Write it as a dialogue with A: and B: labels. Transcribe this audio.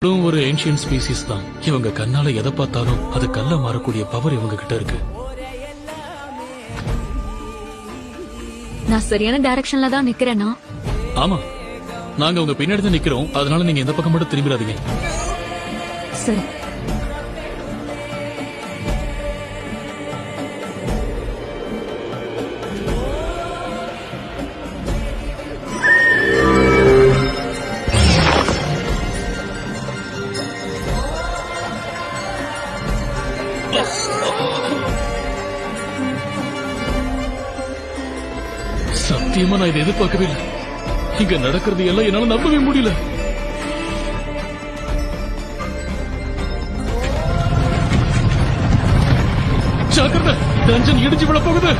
A: ஒரு ancient species தான். இவங்க கண்ணால எதை பார்த்தாலும் அது கல்ல மாறக்கூடிய பவர் இவங்க கிட்ட இருக்கு.
B: நான் சரியான டைரக்ஷன்ல தான் நிக்கிறேனா?
A: ஆமா, நாங்க உங்க பின்னாடி தான் நிக்கிறோம். அதனால நீங்க எந்த பக்கம் மட்டும் திரும்பிடாதீங்க.
B: சரி.
A: சத்தியமா நான் இதை எதிர்பார்க்கவே இல்லை. இங்க நடக்கிறது எல்லாம் என்னால நம்பவே முடியல. ஜாக்கிரதை, டஞ்சன் இடிஞ்சு விட போகுது.